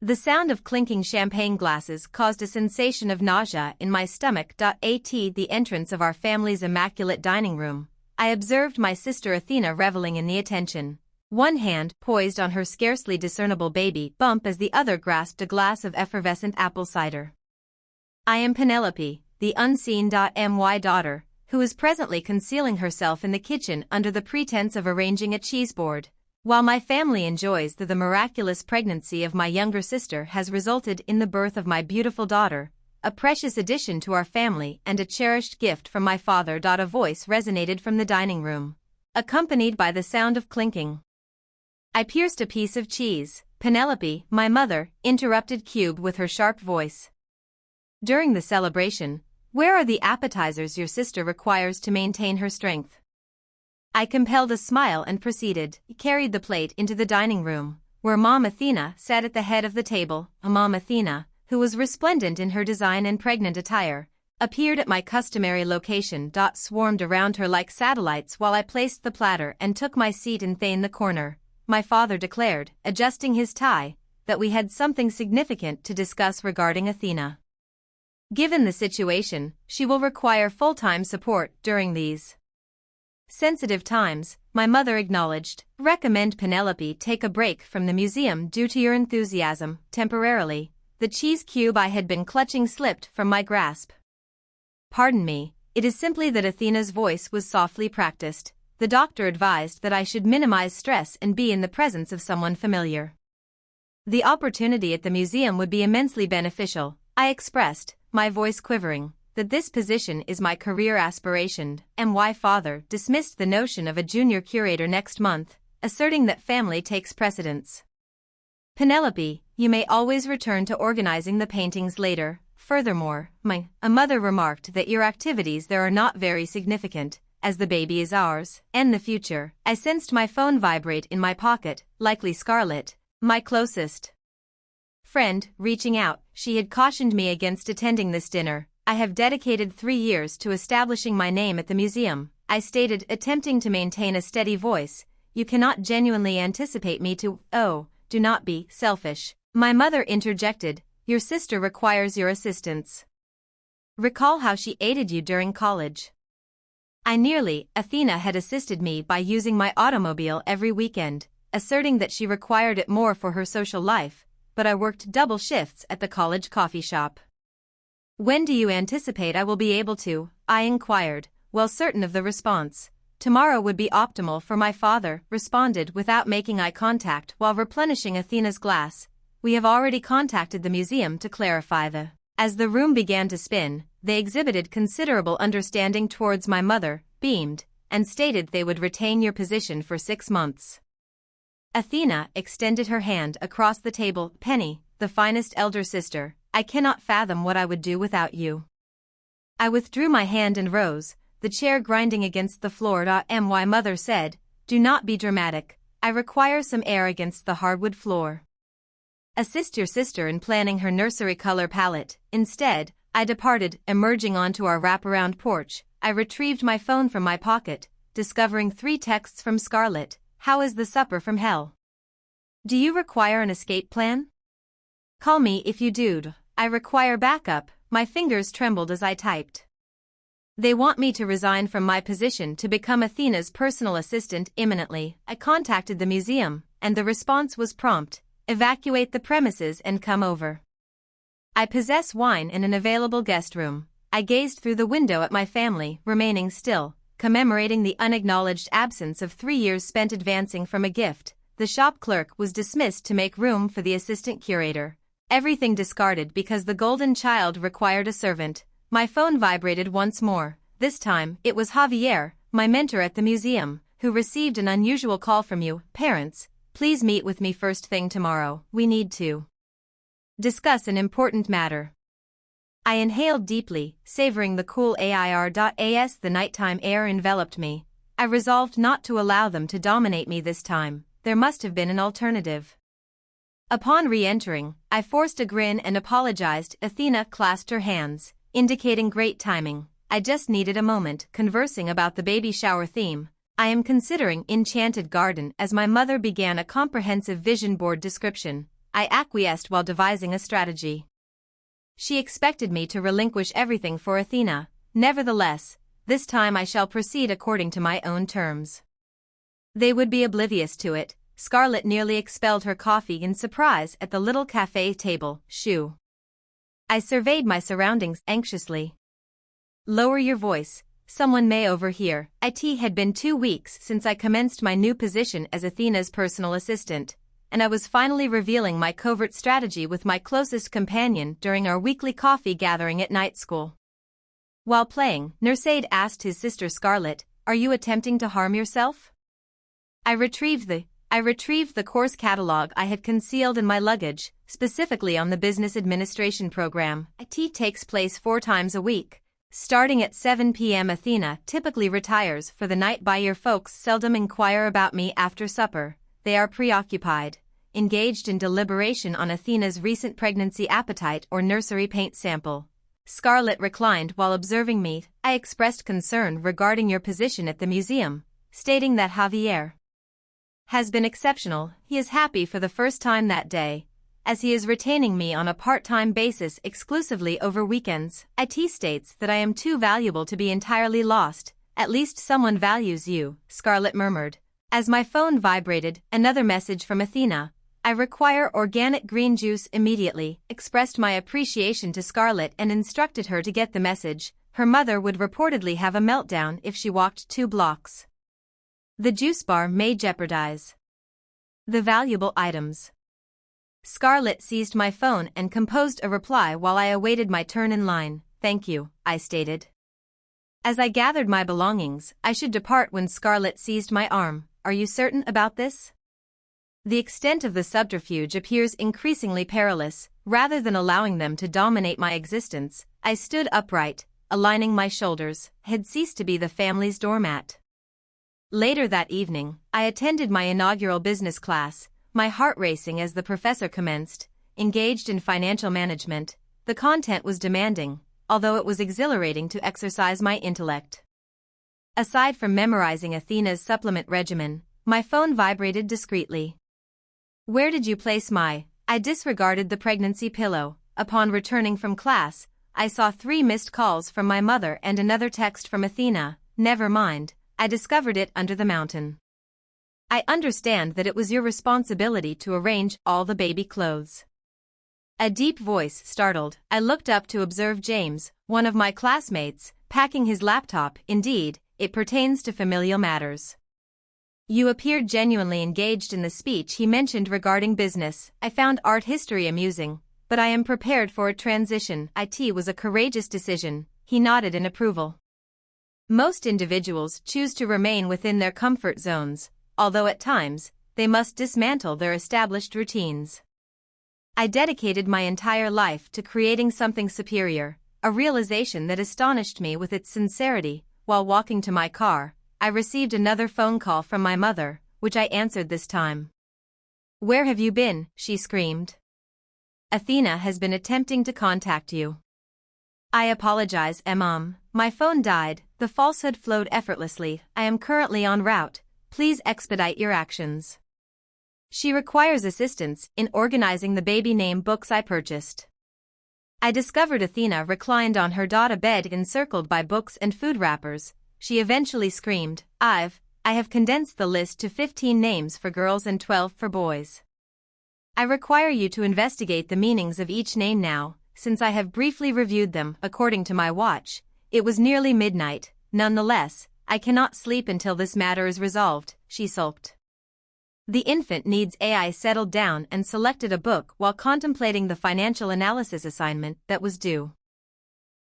The sound of clinking champagne glasses caused a sensation of nausea in my stomach. At the entrance of our family's immaculate dining room, I observed my sister Athena reveling in the attention. One hand poised on her scarcely discernible baby bump as the other grasped a glass of effervescent apple cider. I am Penelope, the unseen my daughter, who is presently concealing herself in the kitchen under the pretense of arranging a cheese board. While my family enjoys the miraculous pregnancy of my younger sister has resulted in the birth of my beautiful daughter, a precious addition to our family and a cherished gift from my father. A voice resonated from the dining room, accompanied by the sound of clinking. I pierced a piece of cheese. Penelope, my mother, interrupted Cube with her sharp voice. During the celebration, where are the appetizers your sister requires to maintain her strength? I compelled a smile and proceeded, carried the plate into the dining room, where Mom Athena sat at the head of the table. Mom Athena, who was resplendent in her design and pregnant attire, appeared at my customary location. Swarmed around her like satellites while I placed the platter and took my seat in the corner. My father declared, adjusting his tie, that we had something significant to discuss regarding Athena. Given the situation, she will require full-time support during these sensitive times. My mother acknowledged. Recommend Penelope take a break from the museum due to your enthusiasm. Temporarily, the cheese cube I had been clutching slipped from my grasp. Pardon me, it is simply that Athena's voice was softly practiced. The doctor advised that I should minimize stress and be in the presence of someone familiar. The opportunity at the museum would be immensely beneficial, I expressed, my voice quivering, that this position is my career aspiration. My father dismissed the notion of a junior curator next month, asserting that family takes precedence. Penelope, you may always return to organizing the paintings later. Furthermore, a mother remarked that your activities there are not very significant, as the baby is ours, and the future. I sensed my phone vibrate in my pocket, likely Scarlett, my closest friend, reaching out. She had cautioned me against attending this dinner. I have dedicated 3 years to establishing my name at the museum, I stated, attempting to maintain a steady voice. You cannot genuinely anticipate me to, do not be selfish. My mother interjected, your sister requires your assistance. Recall how she aided you during college. Athena had assisted me by using my automobile every weekend, asserting that she required it more for her social life, but I worked double shifts at the college coffee shop. When do you anticipate I will be able to? I inquired, well certain of the response. Tomorrow would be optimal for my father, responded without making eye contact while replenishing Athena's glass. We have already contacted the museum to clarify the. As the room began to spin, they exhibited considerable understanding towards my mother, beamed, and stated they would retain your position for 6 months. Athena extended her hand across the table. Penny, the finest elder sister, I cannot fathom what I would do without you. I withdrew my hand and rose, the chair grinding against the floor. My mother said, do not be dramatic, I require some air against the hardwood floor. Assist your sister in planning her nursery color palette. Instead, I departed, emerging onto our wraparound porch. I retrieved my phone from my pocket, discovering 3 texts from Scarlett. How is the supper from hell? Do you require an escape plan? Call me if you do. I require backup. My fingers trembled as I typed. They want me to resign from my position to become Athena's personal assistant imminently. I contacted the museum, and the response was prompt. Evacuate the premises and come over. I possess wine and an available guest room. I gazed through the window at my family, remaining still, commemorating the unacknowledged absence of 3 years spent advancing from a gift. The shop clerk was dismissed to make room for the assistant curator. Everything discarded because the golden child required a servant. My phone vibrated once more. This time, it was Javier, my mentor at the museum, who received an unusual call from you. Parents, please meet with me first thing tomorrow. We need to discuss an important matter. I inhaled deeply, savoring the cool air. The nighttime air enveloped me. I resolved not to allow them to dominate me this time. There must have been an alternative. Upon re-entering, I forced a grin and apologized. Athena clasped her hands, indicating great timing. I just needed a moment. Conversing about the baby shower theme, I am considering Enchanted Garden as my mother began a comprehensive vision board description. I acquiesced while devising a strategy. She expected me to relinquish everything for Athena. Nevertheless, this time I shall proceed according to my own terms. They would be oblivious to it. Scarlett nearly expelled her coffee in surprise at the little cafe table. Shoo. I surveyed my surroundings anxiously. Lower your voice, someone may overhear. It had been 2 weeks since I commenced my new position as Athena's personal assistant, and I was finally revealing my covert strategy with my closest companion during our weekly coffee gathering at night school. While playing, Maid asked his sister Scarlett, "Are you attempting to harm yourself?" I retrieved the course catalog I had concealed in my luggage, specifically on the business administration program. IT takes place 4 times a week. Starting at 7 p.m. Athena typically retires for the night. Your folks seldom inquire about me after supper. They are preoccupied, engaged in deliberation on Athena's recent pregnancy appetite or nursery paint sample. Scarlett reclined while observing me. I expressed concern regarding your position at the museum, stating that Javier has been exceptional. He is happy for the first time that day, as he is retaining me on a part-time basis exclusively over weekends. IT states that I am too valuable to be entirely lost. At least someone values you, Scarlett murmured. As my phone vibrated, another message from Athena. I require organic green juice immediately. Expressed my appreciation to Scarlett and instructed her to get the message. Her mother would reportedly have a meltdown if she walked 2 blocks. The juice bar may jeopardize the valuable items. Scarlett seized my phone and composed a reply while I awaited my turn in line. "Thank you," I stated. As I gathered my belongings, I should depart when Scarlett seized my arm. "Are you certain about this?" The extent of the subterfuge appears increasingly perilous. Rather than allowing them to dominate my existence, I stood upright, aligning my shoulders. Had ceased to be the family's doormat. Later that evening, I attended my inaugural business class, my heart racing as the professor commenced. Engaged in financial management, the content was demanding, although it was exhilarating to exercise my intellect. Aside from memorizing Athena's supplement regimen, my phone vibrated discreetly. "Where did you place my—" I disregarded the pregnancy pillow. Upon returning from class, I saw 3 missed calls from my mother and another text from Athena. "Never mind, I discovered it under the mountain. I understand that it was your responsibility to arrange all the baby clothes." A deep voice startled. I looked up to observe James, one of my classmates, packing his laptop. "Indeed, it pertains to familial matters." You appeared genuinely engaged in the speech he mentioned regarding business. I found art history amusing, but I am prepared for a transition. It was a courageous decision. He nodded in approval. Most individuals choose to remain within their comfort zones, although at times, they must dismantle their established routines. I dedicated my entire life to creating something superior, a realization that astonished me with its sincerity. While walking to my car, I received another phone call from my mother, which I answered this time. "Where have you been?" she screamed. "Athena has been attempting to contact you." "I apologize, Mom. My phone died." The falsehood flowed effortlessly. "I am currently en route. Please expedite your actions. She requires assistance in organizing the baby name books I purchased." I discovered Athena reclined on her dada bed encircled by books and food wrappers. She eventually screamed, I have condensed the list to 15 names for girls and 12 for boys. I require you to investigate the meanings of each name now, since I have briefly reviewed them." According to my watch, it was nearly midnight. "Nonetheless, I cannot sleep until this matter is resolved," she sulked. The infant needs AI settled down and selected a book while contemplating the financial analysis assignment that was due.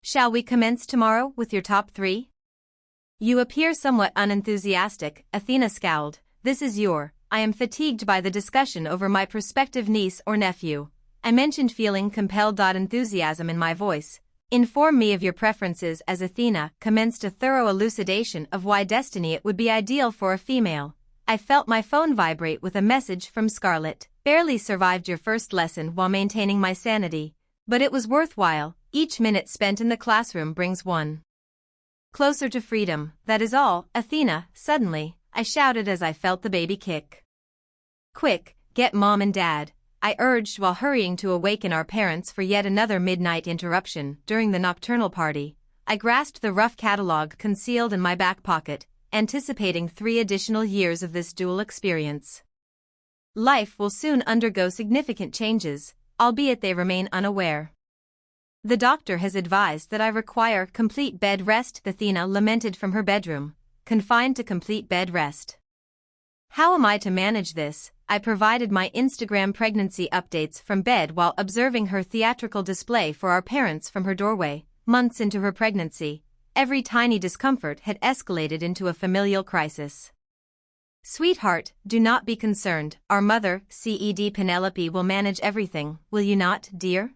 "Shall we commence tomorrow with your top 3? You appear somewhat unenthusiastic," Athena scowled. I am fatigued by the discussion over my prospective niece or nephew." I mentioned, feeling compelled. Enthusiasm in my voice. "Inform me of your preferences." As Athena commenced a thorough elucidation of why destiny it would be ideal for a female, I felt my phone vibrate with a message from Scarlett. "Barely survived your first lesson while maintaining my sanity, but it was worthwhile. Each minute spent in the classroom brings one closer to freedom. That is all." "Athena," suddenly, I shouted as I felt the baby kick. "Quick, get Mom and Dad." I urged while hurrying to awaken our parents for yet another midnight interruption during the nocturnal party. I grasped the rough catalogue concealed in my back pocket, anticipating 3 additional years of this dual experience. Life will soon undergo significant changes, albeit they remain unaware. The doctor has advised that I require complete bed rest, Athena lamented from her bedroom, confined to complete bed rest. How am I to manage this? I provided my Instagram pregnancy updates from bed while observing her theatrical display for our parents from her doorway. Months into her pregnancy, every tiny discomfort had escalated into a familial crisis. Sweetheart, do not be concerned, our mother, CED Penelope will manage everything, will you not, dear?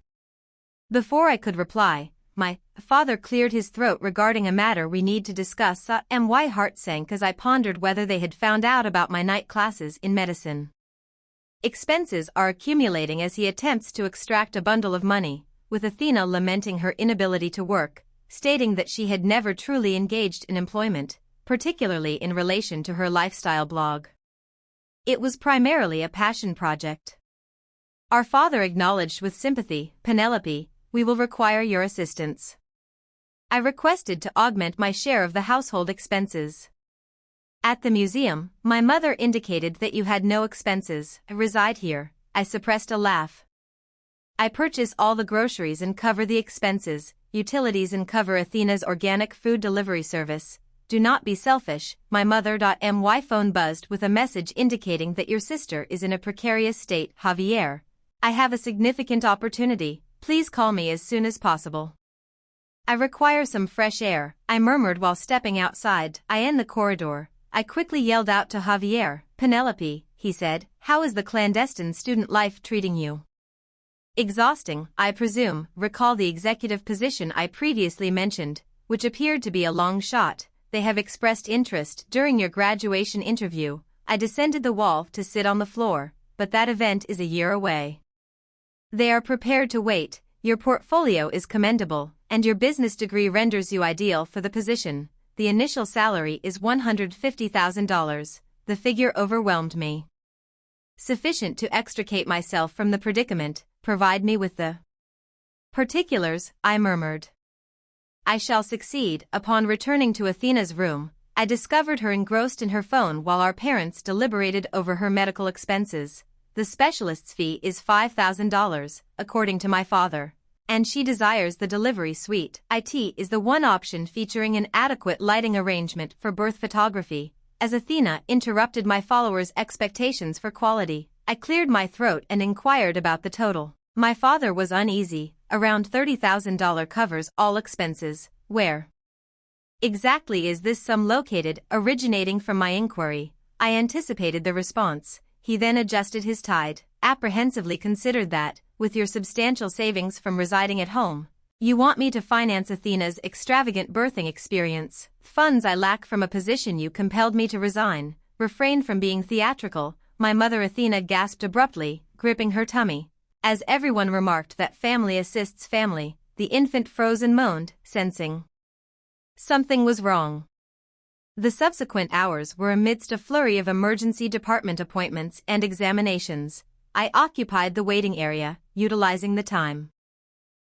Before I could reply, my father cleared his throat regarding a matter we need to discuss. My heart sank as I pondered whether they had found out about my night classes in medicine. Expenses are accumulating as he attempts to extract a bundle of money, with Athena lamenting her inability to work, stating that she had never truly engaged in employment, particularly in relation to her lifestyle blog. It was primarily a passion project. Our father acknowledged with sympathy, Penelope, we will require your assistance. I requested to augment my share of the household expenses. At the museum, my mother indicated that you had no expenses. I reside here. I suppressed a laugh. I purchase all the groceries and cover the expenses, utilities and cover Athena's organic food delivery service. Do not be selfish, my mother. My phone buzzed with a message indicating that your sister is in a precarious state. Javier, I have a significant opportunity. Please call me as soon as possible. I require some fresh air, I murmured while stepping outside. I in the corridor. I quickly yelled out to Javier. Penelope, he said, how is the clandestine student life treating you? Exhausting, I presume. Recall the executive position I previously mentioned, which appeared to be a long shot. They have expressed interest during your graduation interview. I descended the wall to sit on the floor, but that event is a year away. They are prepared to wait. Your portfolio is commendable, and your business degree renders you ideal for the position. The initial salary is $150,000. The figure overwhelmed me. Sufficient to extricate myself from the predicament. Provide me with the particulars, I murmured. I shall succeed. Upon returning to Athena's room, I discovered her engrossed in her phone while our parents deliberated over her medical expenses. The specialist's fee is $5,000, according to my father, and she desires the delivery suite. It is the one option featuring an adequate lighting arrangement for birth photography. As Athena interrupted my followers' expectations for quality, I cleared my throat and inquired about the total. My father was uneasy. Around $30,000 covers all expenses. Where exactly is this sum located? Originating from my inquiry, I anticipated the response. He then adjusted his tide, apprehensively considered that, with your substantial savings from residing at home, you want me to finance Athena's extravagant birthing experience. Funds I lack from a position you compelled me to resign. Refrain from being theatrical, my mother. Athena gasped abruptly, gripping her tummy. As everyone remarked that family assists family, the infant froze and moaned, sensing something was wrong. The subsequent hours were amidst a flurry of emergency department appointments and examinations. I occupied the waiting area, utilizing the time.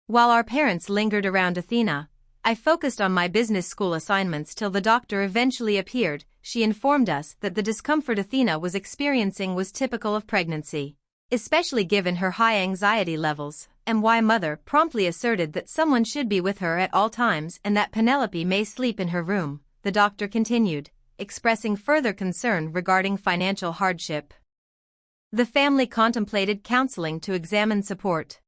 While our parents lingered around Athena, I focused on my business school assignments till the doctor eventually appeared. She informed us that the discomfort Athena was experiencing was typical of pregnancy, especially given her high anxiety levels. My mother promptly asserted that someone should be with her at all times and that Penelope may sleep in her room. The doctor continued, expressing further concern regarding financial hardship. The family contemplated counseling to examine support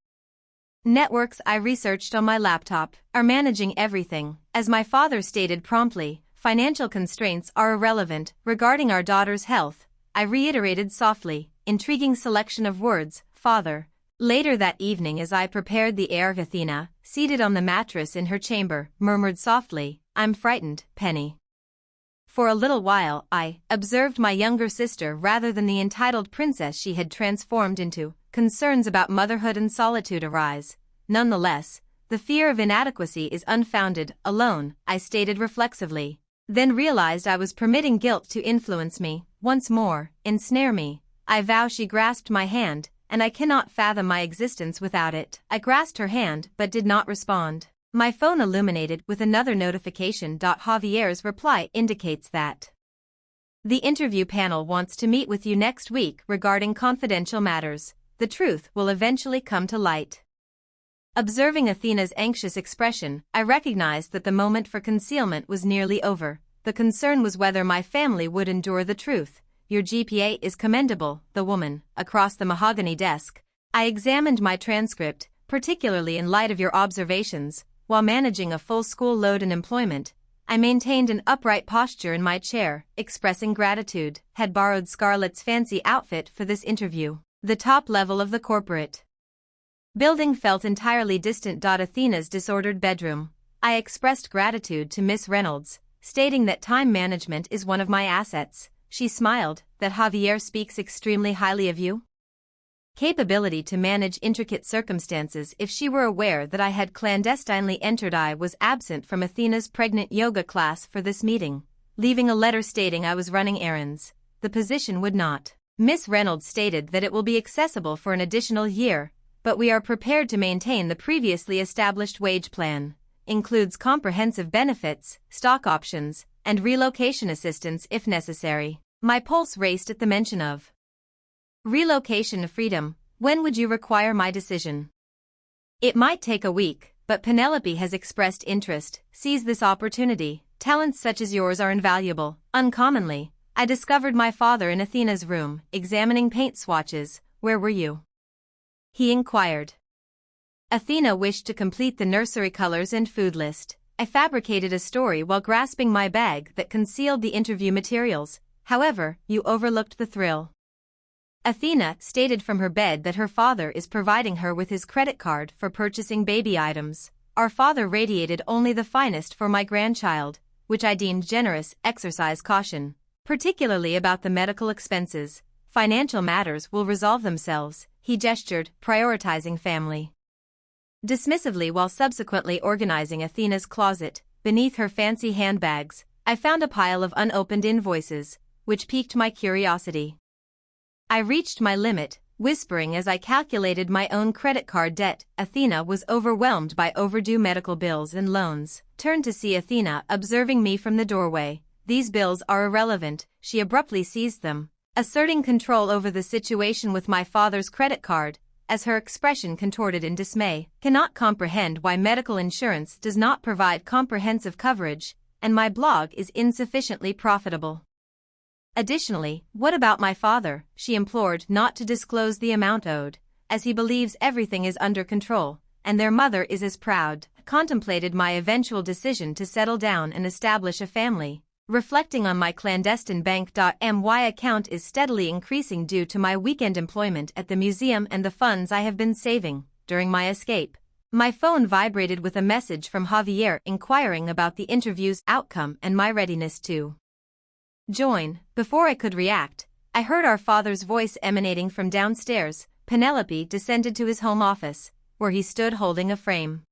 networks I researched on my laptop are managing everything. As my father stated promptly, financial constraints are irrelevant. Regarding our daughter's health, I reiterated softly, intriguing selection of words, father. Later that evening, as I prepared the air, Athena, seated on the mattress in her chamber, murmured softly, I'm frightened, Penny. For a little while I observed my younger sister rather than the entitled princess she had transformed into. Concerns about motherhood and solitude arise. Nonetheless, the fear of inadequacy is unfounded. Alone, I stated reflexively. Then realized I was permitting guilt to influence me, once more, ensnare me. I vow. She grasped my hand, and I cannot fathom my existence without it. I grasped her hand but did not respond. My phone illuminated with another notification. Javier's reply indicates that the interview panel wants to meet with you next week regarding confidential matters. The truth will eventually come to light. Observing Athena's anxious expression, I recognized that the moment for concealment was nearly over. The concern was whether my family would endure the truth. Your GPA is commendable, the woman, across the mahogany desk. I examined my transcript, particularly in light of your observations. While managing a full school load and employment, I maintained an upright posture in my chair, expressing gratitude. Had borrowed Scarlett's fancy outfit for this interview. The top level of the corporate building felt entirely distant. Athena's disordered bedroom. I expressed gratitude to Miss Reynolds, stating that time management is one of my assets. She smiled. That Javier speaks extremely highly of you? Capability to manage intricate circumstances. If she were aware that I had clandestinely entered, I was absent from Athena's pregnant yoga class for this meeting, leaving a letter stating I was running errands, the position would not. Miss Reynolds stated that it will be accessible for an additional year, but we are prepared to maintain the previously established wage plan. Includes comprehensive benefits, stock options, and relocation assistance if necessary. My pulse raced at the mention of relocation freedom. When would you require my decision? It might take a week, but Penelope has expressed interest. Seize this opportunity. Talents such as yours are invaluable. Uncommonly, I discovered my father in Athena's room, examining paint swatches. Where were you? He inquired. Athena wished to complete the nursery colors and food list. I fabricated a story while grasping my bag that concealed the interview materials. However, you overlooked the thrill. Athena stated from her bed that her father is providing her with his credit card for purchasing baby items. Our father radiated only the finest for my grandchild, which I deemed generous. Exercise caution, particularly about the medical expenses. Financial matters will resolve themselves, he gestured, prioritizing family. Dismissively, while subsequently organizing Athena's closet, beneath her fancy handbags, I found a pile of unopened invoices, which piqued my curiosity. I reached my limit, whispering as I calculated my own credit card debt. Athena was overwhelmed by overdue medical bills and loans. Turned to see Athena observing me from the doorway. These bills are irrelevant, she abruptly seized them, asserting control over the situation with my father's credit card, as her expression contorted in dismay. Cannot comprehend why medical insurance does not provide comprehensive coverage, and my blog is insufficiently profitable. Additionally, what about my father? She implored not to disclose the amount owed, as he believes everything is under control, and their mother is as proud. Contemplated my eventual decision to settle down and establish a family. Reflecting on my clandestine bank.my account is steadily increasing due to my weekend employment at the museum and the funds I have been saving. During my escape, my phone vibrated with a message from Javier inquiring about the interview's outcome and my readiness to join. Before I could react, I heard our father's voice emanating from downstairs. Penelope descended to his home office, where he stood holding a frame.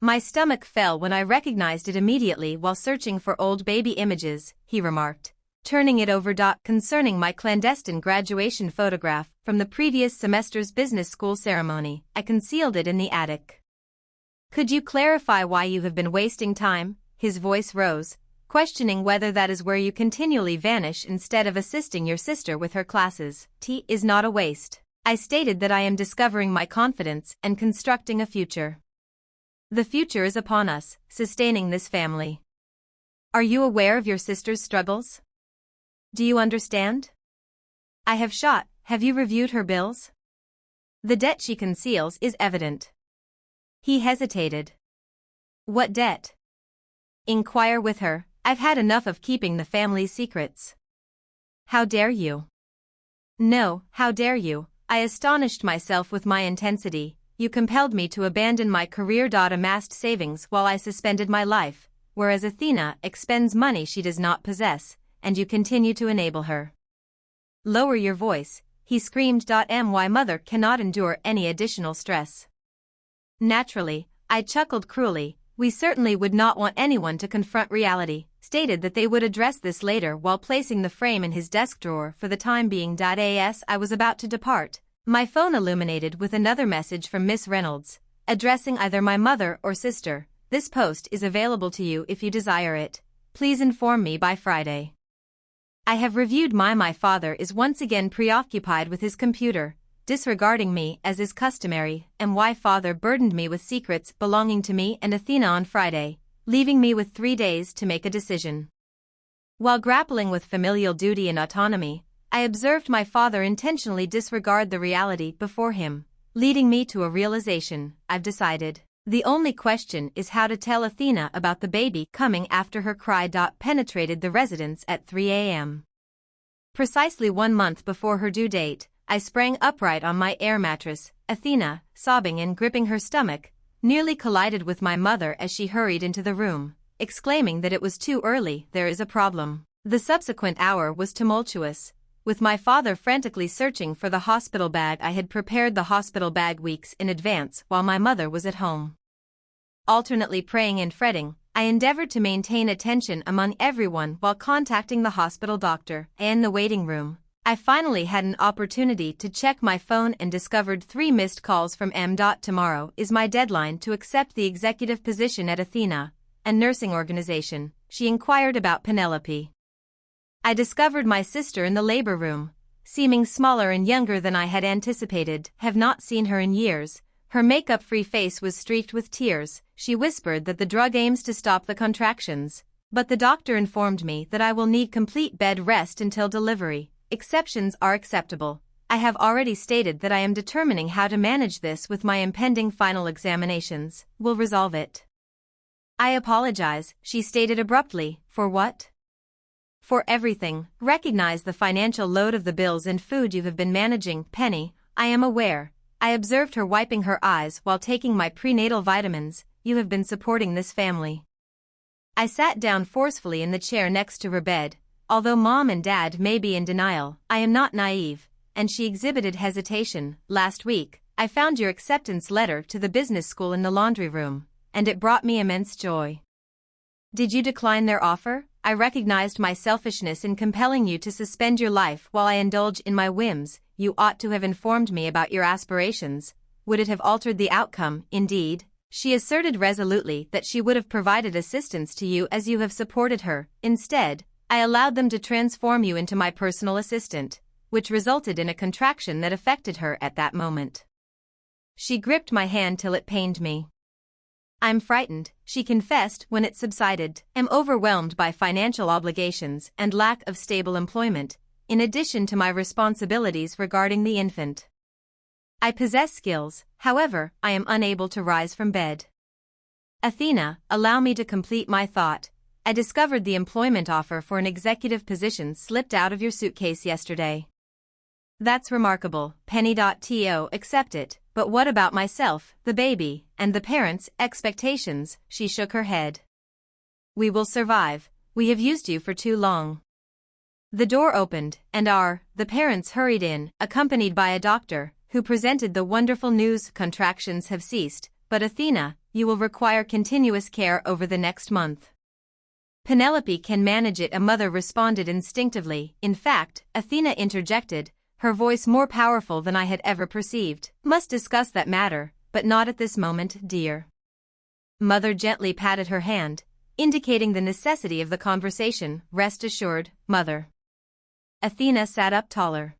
My stomach fell when I recognized it immediately while searching for old baby images, he remarked, turning it over. Concerning my clandestine graduation photograph from the previous semester's business school ceremony, I concealed it in the attic. Could you clarify why you have been wasting time? His voice rose, questioning whether that is where you continually vanish instead of assisting your sister with her classes. Tea is not a waste. I stated that I am discovering my confidence and constructing a future. The future is upon us, sustaining this family. Are you aware of your sister's struggles? Do you understand? Have you reviewed her bills? The debt she conceals is evident. He hesitated. What debt? Inquire with her. I've had enough of keeping the family's secrets. How dare you? No, how dare you? I astonished myself with my intensity. You compelled me to abandon my career. Amassed savings while I suspended my life, whereas Athena expends money she does not possess, and you continue to enable her. Lower your voice, he screamed. My mother cannot endure any additional stress. Naturally, I chuckled cruelly. We certainly would not want anyone to confront reality. Stated that they would address this later while placing the frame in his desk drawer for the time being. As I was about to depart, My phone illuminated with another message from Miss Reynolds, addressing either my mother or sister. This post is available to you if you desire it. Please inform me by Friday. I have reviewed my father is once again preoccupied with his computer, disregarding me as is customary, and why father burdened me with secrets belonging to me and Athena on Friday, leaving me with 3 days to make a decision. While grappling with familial duty and autonomy, I observed my father intentionally disregard the reality before him, leading me to a realization. I've decided. The only question is how to tell Athena about the baby coming after her cry. Penetrated the residence at 3 a.m. Precisely 1 month before her due date, I sprang upright on my air mattress. Athena, sobbing and gripping her stomach, nearly collided with my mother as she hurried into the room, exclaiming that it was too early. There is a problem. The subsequent hour was tumultuous, with my father frantically searching for the hospital bag. I had prepared the hospital bag weeks in advance while my mother was at home. Alternately praying and fretting, I endeavored to maintain attention among everyone while contacting the hospital doctor. In the waiting room, I finally had an opportunity to check my phone and discovered 3 missed calls from M. Tomorrow is my deadline to accept the executive position at Athena, a nursing organization. She inquired about Penelope. I discovered my sister in the labor room, seeming smaller and younger than I had anticipated. Have not seen her in years. Her makeup-free face was streaked with tears. She whispered that the drug aims to stop the contractions, but the doctor informed me that I will need complete bed rest until delivery. Exceptions are acceptable. I have already stated that I am determining how to manage this with my impending final examinations. Will resolve it. I apologize, she stated abruptly. For what? For everything. Recognize the financial load of the bills and food you have been managing, Penny. I am aware. I observed her wiping her eyes while taking my prenatal vitamins. You have been supporting this family. I sat down forcefully in the chair next to her bed. Although Mom and Dad may be in denial, I am not naive, and she exhibited hesitation. Last week, I found your acceptance letter to the business school in the laundry room, and it brought me immense joy. Did you decline their offer? I recognized my selfishness in compelling you to suspend your life while I indulge in my whims. You ought to have informed me about your aspirations. Would it have altered the outcome? Indeed, she asserted resolutely that she would have provided assistance to you as you have supported her. Instead, I allowed them to transform you into my personal assistant, which resulted in a contraction that affected her at that moment. She gripped my hand till it pained me. I'm frightened, she confessed when it subsided. Am overwhelmed by financial obligations and lack of stable employment, in addition to my responsibilities regarding the infant. I possess skills, however, I am unable to rise from bed. Athena, allow me to complete my thought. I discovered the employment offer for an executive position slipped out of your suitcase yesterday. That's remarkable, Penny. To accept it, but what about myself, the baby, and the parents' expectations? She shook her head. We will survive. We have used you for too long. The door opened, and the parents hurried in, accompanied by a doctor, who presented the wonderful news: contractions have ceased, but Athena, you will require continuous care over the next month. Penelope can manage it, a mother responded instinctively. In fact, Athena interjected, her voice more powerful than I had ever perceived. Must discuss that matter, but not at this moment, dear. Mother gently patted her hand, indicating the necessity of the conversation. Rest assured, Mother. Athena sat up taller.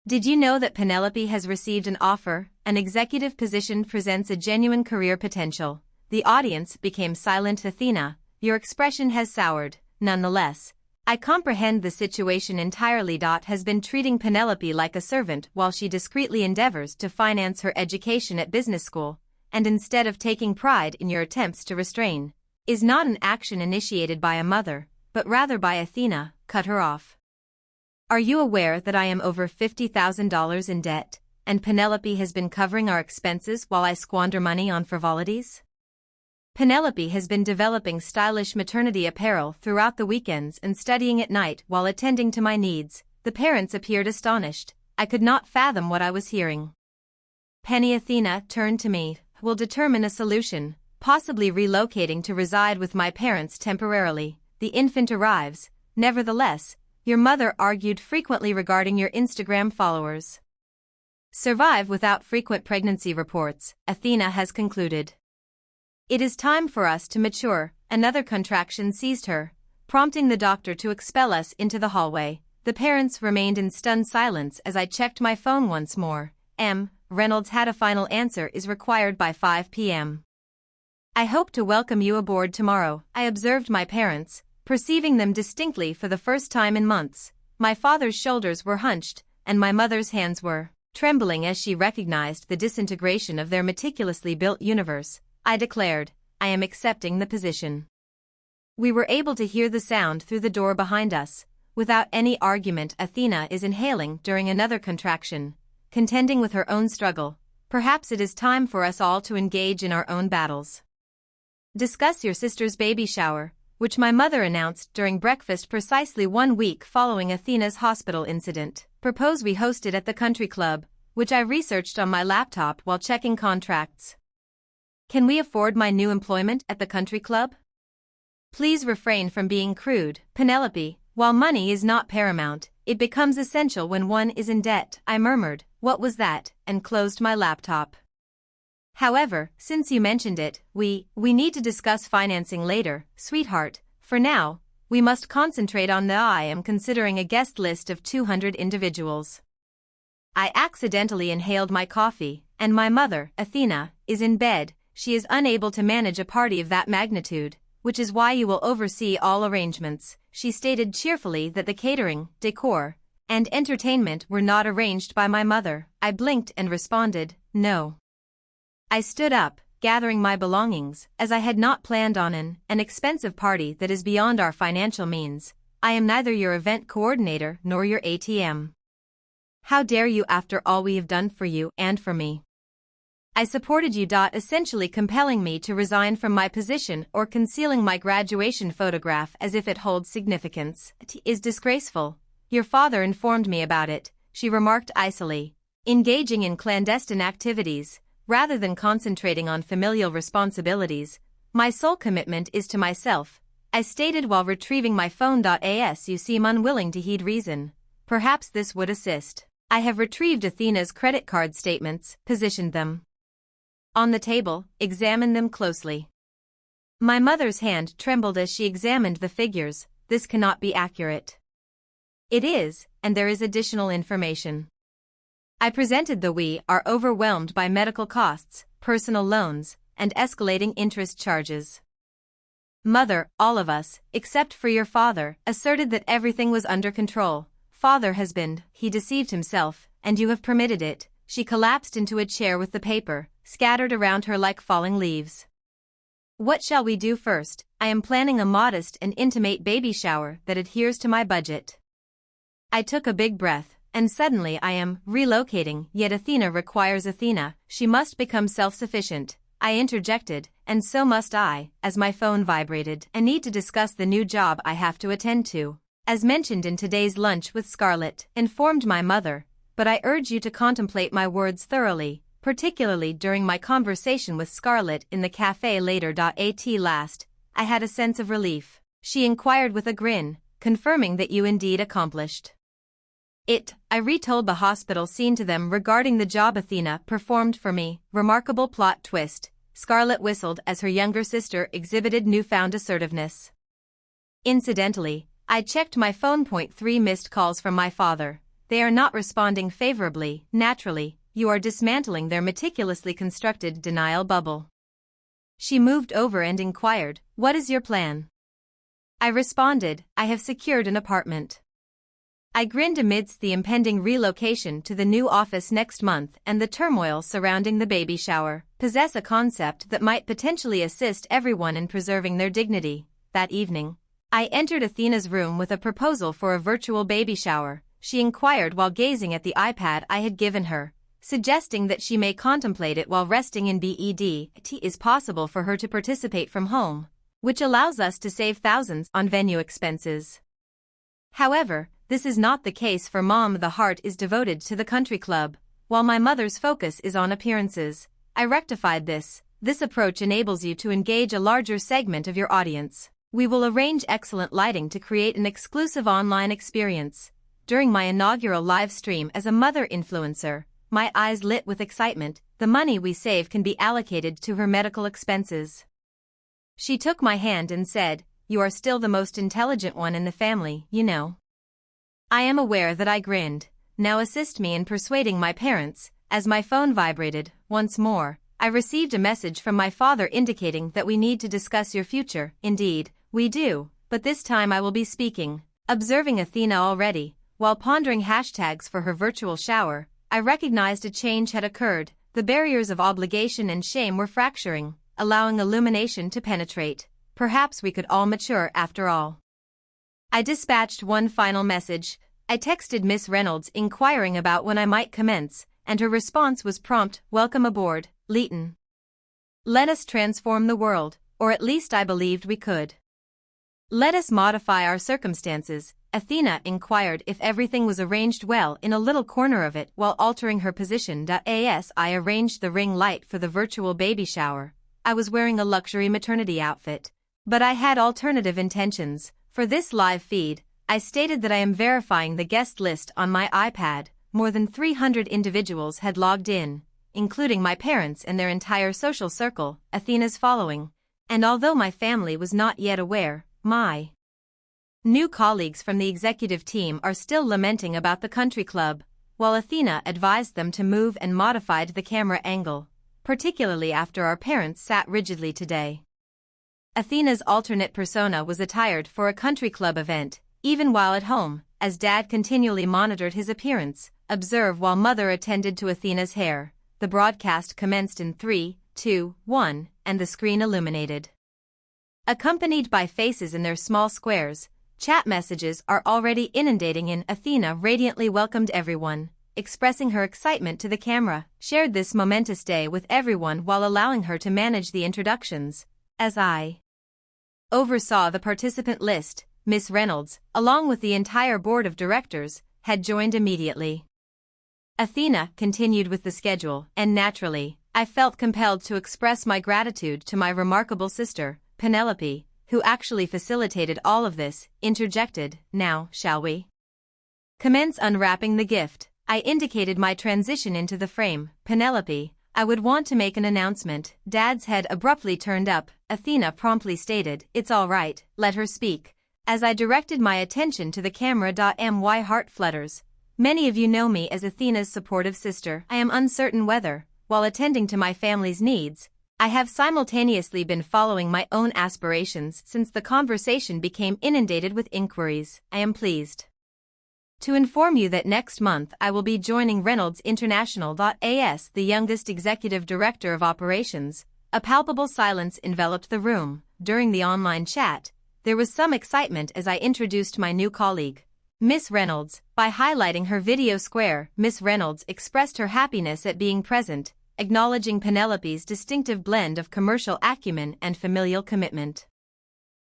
Did you know that Penelope has received an offer? An executive position presents a genuine career potential. The audience became silent. Athena, your expression has soured. Nonetheless, I comprehend the situation entirely. Has been treating Penelope like a servant while she discreetly endeavors to finance her education at business school, and instead of taking pride in your attempts to restrain, is not an action initiated by a mother, but rather by Athena. Cut her off. Are you aware that I am over $50,000 in debt, and Penelope has been covering our expenses while I squander money on frivolities? Penelope has been developing stylish maternity apparel throughout the weekends and studying at night while attending to my needs. The parents appeared astonished. I could not fathom what I was hearing. Penny. Athena turned to me. Will determine a solution, possibly relocating to reside with my parents temporarily. The infant arrives. Nevertheless, your mother argued frequently regarding your Instagram followers. survive without frequent pregnancy reports, Athena has concluded. It is time for us to mature. Another contraction seized her, prompting the doctor to expel us into the hallway. The parents remained in stunned silence as I checked my phone once more. Reynolds had a final answer is required by 5 p.m. I hope to welcome you aboard tomorrow. I observed my parents, perceiving them distinctly for the first time in months. My father's shoulders were hunched, and my mother's hands were trembling as she recognized the disintegration of their meticulously built universe. I declared, I am accepting the position. We were able to hear the sound through the door behind us. Without any argument, Athena is inhaling during another contraction, contending with her own struggle. Perhaps it is time for us all to engage in our own battles. Discuss your sister's baby shower, which my mother announced during breakfast precisely 1 week following Athena's hospital incident. Propose we host it at the country club, which I researched on my laptop while checking contracts. Can we afford my new employment at the country club? Please refrain from being crude, Penelope. While money is not paramount, it becomes essential when one is in debt. I murmured, what was that, and closed my laptop. However, since you mentioned it, we need to discuss financing later, sweetheart. For now, we must concentrate on I am considering a guest list of 200 individuals. I accidentally inhaled my coffee, and my mother, Athena, is in bed. She is unable to manage a party of that magnitude, which is why you will oversee all arrangements. She stated cheerfully that the catering, decor, and entertainment were not arranged by my mother. I blinked and responded, no. I stood up, gathering my belongings, as I had not planned on an expensive party that is beyond our financial means. I am neither your event coordinator nor your ATM. How dare you after all we have done for you and for me? I supported you. Essentially compelling me to resign from my position or concealing my graduation photograph as if it holds significance. It is disgraceful. Your father informed me about it, she remarked icily. Engaging in clandestine activities, rather than concentrating on familial responsibilities, my sole commitment is to myself, I stated while retrieving my phone. You seem unwilling to heed reason. Perhaps this would assist. I have retrieved Athena's credit card statements, positioned them on the table, examine them closely. My mother's hand trembled as she examined the figures. This cannot be accurate. It is, and there is additional information. I presented we are overwhelmed by medical costs, personal loans, and escalating interest charges. Mother, all of us, except for your father, asserted that everything was under control. Father has been, he deceived himself, and you have permitted it. She collapsed into a chair with the paper, scattered around her like falling leaves. What shall we do first? I am planning a modest and intimate baby shower that adheres to my budget. I took a big breath, and suddenly I am relocating, yet Athena requires Athena, she must become self-sufficient. I interjected, and so must I, as my phone vibrated. I need to discuss the new job I have to attend to. As mentioned in today's lunch with Scarlett, informed my mother, but I urge you to contemplate my words thoroughly, particularly during my conversation with Scarlett in the cafe later. At last, I had a sense of relief. She inquired with a grin, confirming that you indeed accomplished it. I retold the hospital scene to them regarding the job Athena performed for me. Remarkable plot twist. Scarlett whistled as her younger sister exhibited newfound assertiveness. Incidentally, I checked my phone. 3 missed calls from my father. They are not responding favorably. Naturally, you are dismantling their meticulously constructed denial bubble. She moved over and inquired, what is your plan? I responded, I have secured an apartment. I grinned amidst the impending relocation to the new office next month and the turmoil surrounding the baby shower. Possess a concept that might potentially assist everyone in preserving their dignity. That evening, I entered Athena's room with a proposal for a virtual baby shower. She inquired while gazing at the iPad I had given her, suggesting that she may contemplate it while resting in bed. It is possible for her to participate from home, which allows us to save thousands on venue expenses. However, this is not the case for Mom. The heart is devoted to the country club, while my mother's focus is on appearances. I rectified this. This approach enables you to engage a larger segment of your audience. We will arrange excellent lighting to create an exclusive online experience. During my inaugural live stream as a mother influencer, my eyes lit with excitement. The money we save can be allocated to her medical expenses. She took my hand and said, "You are still the most intelligent one in the family, you know." I am aware that I grinned. "Now assist me in persuading my parents." As my phone vibrated, once more, I received a message from my father indicating that we need to discuss your future. Indeed, we do, but this time I will be speaking. Observing Athena already, while pondering hashtags for her virtual shower, I recognized a change had occurred. The barriers of obligation and shame were fracturing, allowing illumination to penetrate. Perhaps we could all mature after all. I dispatched one final message. I texted Miss Reynolds inquiring about when I might commence, and her response was prompt, "Welcome aboard, Leighton. Let us transform the world, or at least I believed we could. Let us modify our circumstances." Athena inquired if everything was arranged well in a little corner of it while altering her position. As I arranged the ring light for the virtual baby shower, I was wearing a luxury maternity outfit. But I had alternative intentions. For this live feed, I stated that I am verifying the guest list on my iPad. More than 300 individuals had logged in, including my parents and their entire social circle, Athena's following. And although my family was not yet aware, my new colleagues from the executive team are still lamenting about the country club, while Athena advised them to move and modified the camera angle, particularly after our parents sat rigidly today. Athena's alternate persona was attired for a country club event, even while at home, as Dad continually monitored his appearance. Observe while Mother attended to Athena's hair. The broadcast commenced in 3, 2, 1, and the screen illuminated. Accompanied by faces in their small squares, chat messages are already inundating in. Athena radiantly welcomed everyone, expressing her excitement to the camera, shared this momentous day with everyone while allowing her to manage the introductions. As I oversaw the participant list, Miss Reynolds, along with the entire board of directors, had joined immediately. Athena continued with the schedule, and naturally, I felt compelled to express my gratitude to my remarkable sister, Penelope, who actually facilitated all of this, interjected, "Now, shall we commence unwrapping the gift?" I indicated my transition into the frame. "Penelope, I would want to make an announcement." Dad's head abruptly turned up. Athena promptly stated, "It's all right, let her speak." As I directed my attention to the camera, my heart flutters. Many of you know me as Athena's supportive sister. I am uncertain whether, while attending to my family's needs, I have simultaneously been following my own aspirations. Since the conversation became inundated with inquiries, I am pleased to inform you that next month I will be joining Reynolds International. As the youngest executive director of operations, a palpable silence enveloped the room. During the online chat, there was some excitement as I introduced my new colleague, Miss Reynolds. By highlighting her video square, Miss Reynolds expressed her happiness at being present, acknowledging Penelope's distinctive blend of commercial acumen and familial commitment.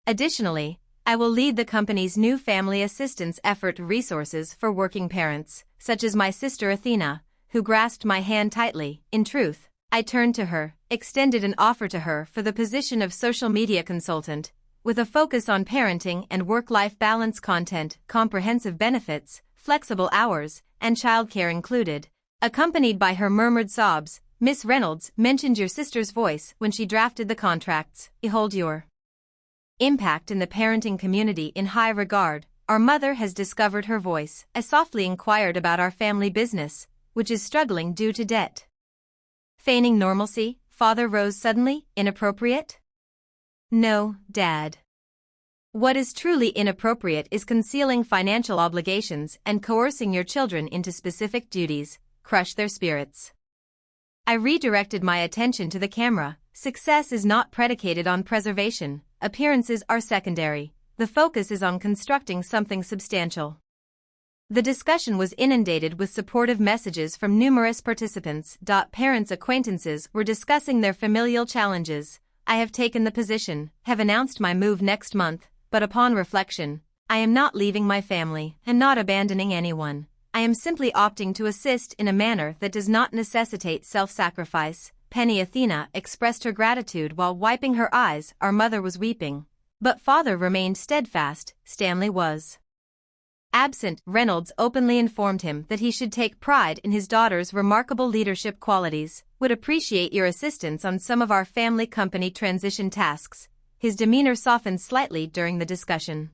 Additionally, I will lead the company's new family assistance effort, resources for working parents, such as my sister Athena, who grasped my hand tightly. In truth, I turned to her, extended an offer to her for the position of social media consultant, with a focus on parenting and work-life balance content, comprehensive benefits, flexible hours, and childcare included. Accompanied by her murmured sobs, Miss Reynolds mentioned your sister's voice when she drafted the contracts. Behold your impact in the parenting community in high regard. Our mother has discovered her voice. I softly inquired about our family business, which is struggling due to debt. Feigning normalcy, father rose suddenly. Inappropriate? No, Dad. What is truly inappropriate is concealing financial obligations and coercing your children into specific duties. Crush their spirits. I redirected my attention to the camera. Success is not predicated on preservation. Appearances are secondary. The focus is on constructing something substantial. The discussion was inundated with supportive messages from numerous participants. Parents' acquaintances were discussing their familial challenges. I have taken the position, have announced my move next month, but upon reflection, I am not leaving my family and not abandoning anyone. I am simply opting to assist in a manner that does not necessitate self-sacrifice. Penny Athena expressed her gratitude while wiping her eyes. Our mother was weeping, but father remained steadfast. Stanley was Absent, Reynolds openly informed him that he should take pride in his daughter's remarkable leadership qualities, would appreciate your assistance on some of our family company transition tasks. His demeanor softened slightly during the discussion.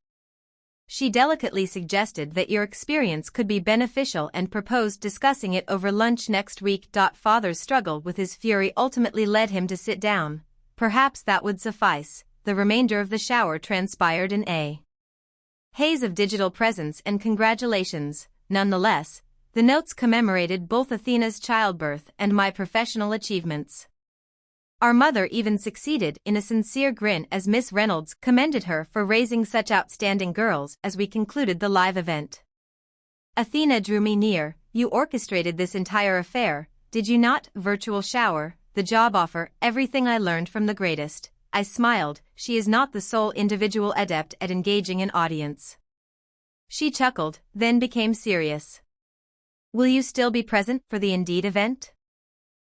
She delicately suggested that your experience could be beneficial and proposed discussing it over lunch next week. Father's struggle with his fury ultimately led him to sit down. Perhaps that would suffice. The remainder of the shower transpired in a haze of digital presents and congratulations. Nonetheless, the notes commemorated both Athena's childbirth and my professional achievements. Our mother even succeeded in a sincere grin as Miss Reynolds commended her for raising such outstanding girls as we concluded the live event. Athena drew me near. You orchestrated this entire affair, did you not? Virtual shower, the job offer, everything I learned from the greatest. I smiled. She is not the sole individual adept at engaging an audience. She chuckled, then became serious. Will you still be present for the Indeed event?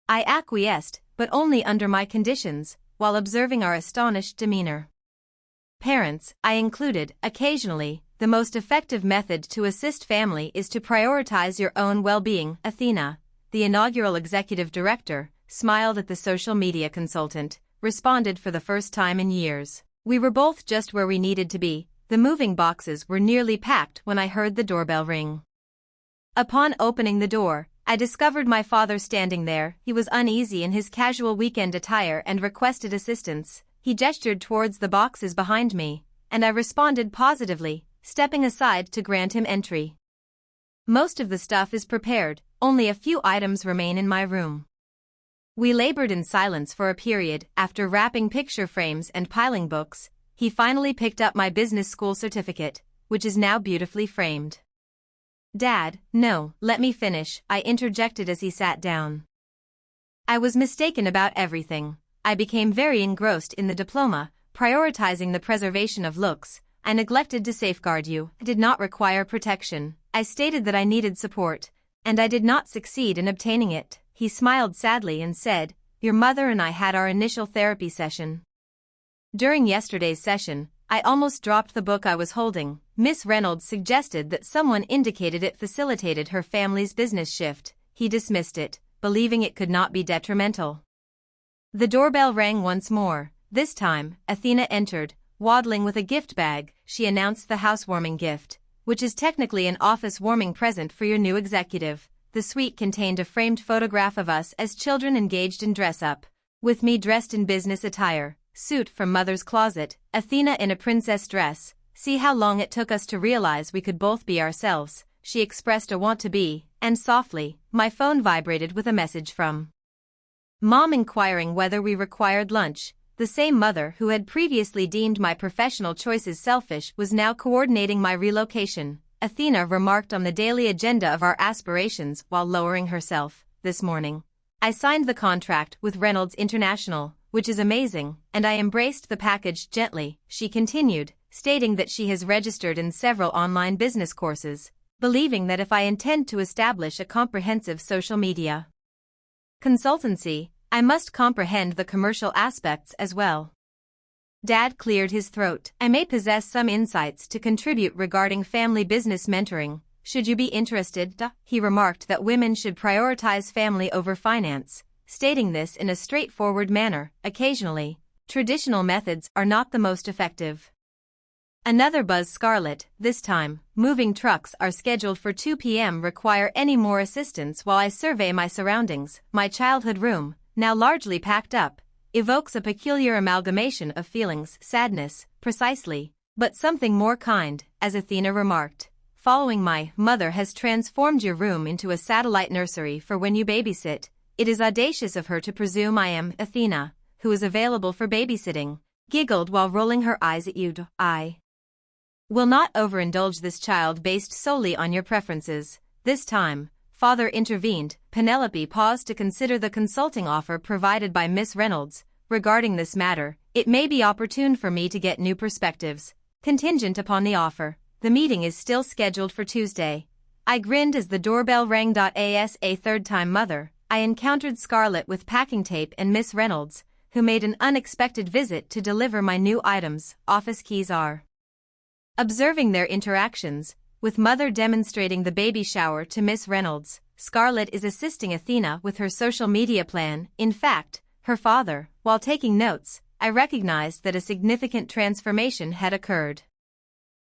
I acquiesced, but only under my conditions, while observing our astonished demeanor. Parents, I included, occasionally, the most effective method to assist family is to prioritize your own well-being. Athena, the inaugural executive director, smiled at the social media consultant, responded for the first time in years. We were both just where we needed to be. The moving boxes were nearly packed when I heard the doorbell ring. Upon opening the door, I discovered my father standing there. He was uneasy in his casual weekend attire and requested assistance. He gestured towards the boxes behind me, and I responded positively, stepping aside to grant him entry. Most of the stuff is prepared, only a few items remain in my room. We labored in silence for a period. After wrapping picture frames and piling books, he finally picked up my business school certificate, which is now beautifully framed. Dad, no, let me finish, I interjected as he sat down. I was mistaken about everything. I became very engrossed in the diploma, prioritizing the preservation of looks. I neglected to safeguard you. I did not require protection. I stated that I needed support, and I did not succeed in obtaining it. He smiled sadly and said, your mother and I had our initial therapy session. During yesterday's session, I almost dropped the book I was holding. Miss Reynolds suggested that someone indicated it facilitated her family's business shift. He dismissed it, believing it could not be detrimental. The doorbell rang once more. This time, Athena entered, waddling with a gift bag. She announced the housewarming gift, which is technically an office warming present for your new executive. The suite contained a framed photograph of us as children engaged in dress-up, with me dressed in business attire, suit from mother's closet, Athena in a princess dress. See how long it took us to realize we could both be ourselves. She expressed a want to be, and softly, my phone vibrated with a message from Mom inquiring whether we required lunch. The same mother who had previously deemed my professional choices selfish was now coordinating my relocation. Athena remarked on the daily agenda of our aspirations while lowering herself. This morning, I signed the contract with Reynolds International, which is amazing, and I embraced the package gently, she continued, stating that she has registered in several online business courses, believing that if I intend to establish a comprehensive social media consultancy, I must comprehend the commercial aspects as well. Dad cleared his throat. I may possess some insights to contribute regarding family business mentoring. Should you be interested? He remarked that women should prioritize family over finance, stating this in a straightforward manner. Occasionally, traditional methods are not the most effective. Another buzz. Scarlett, this time, moving trucks are scheduled for 2 p.m. Require any more assistance while I survey my surroundings. My childhood room, now largely packed up, evokes a peculiar amalgamation of feelings. Sadness, precisely, but something more kind, as Athena remarked. Following my mother has transformed your room into a satellite nursery for when you babysit. It is audacious of her to presume I am Athena, who is available for babysitting, giggled while rolling her eyes at you. I will not overindulge this child based solely on your preferences. This time, father intervened. Penelope paused to consider the consulting offer provided by Miss Reynolds. Regarding this matter, it may be opportune for me to get new perspectives, contingent upon the offer. The meeting is still scheduled for Tuesday. I grinned as the doorbell rang. As a third-time mother, I encountered Scarlett with packing tape and Miss Reynolds, who made an unexpected visit to deliver my new items. Office keys are. Observing their interactions, with Mother demonstrating the baby shower to Miss Reynolds. Scarlett is assisting Athena with her social media plan. In fact, her father, while taking notes, I recognized that a significant transformation had occurred.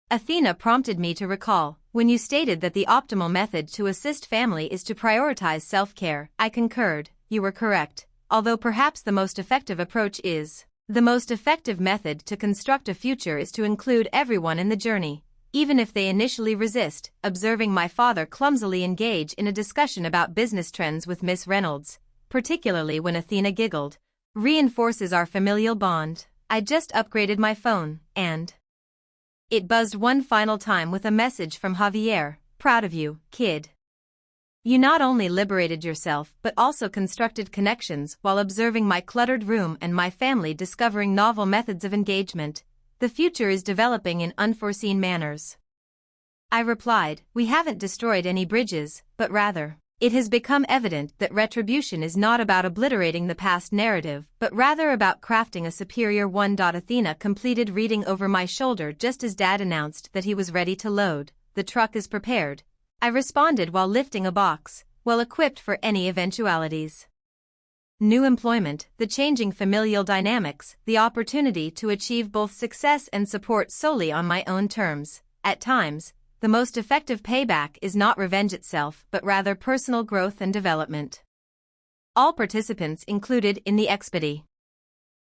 Athena prompted me to recall, when you stated that the optimal method to assist family is to prioritize self-care. I concurred, you were correct, although perhaps the most effective approach is. The most effective method to construct a future is to include everyone in the journey, even if they initially resist. Observing my father clumsily engage in a discussion about business trends with Miss Reynolds, particularly when Athena giggled, reinforces our familial bond. I just upgraded my phone, and it buzzed one final time with a message from Javier. Proud of you, kid. You not only liberated yourself but also constructed connections while observing my cluttered room and my family discovering novel methods of engagement. The future is developing in unforeseen manners. I replied, we haven't destroyed any bridges, but rather, it has become evident that retribution is not about obliterating the past narrative, but rather about crafting a superior one. Athena completed reading over my shoulder just as Dad announced that he was ready to load. The truck is prepared, I responded while lifting a box, well equipped for any eventualities. New employment, the changing familial dynamics, the opportunity to achieve both success and support solely on my own terms. At times, the most effective payback is not revenge itself but rather personal growth and development. All participants included in the expedition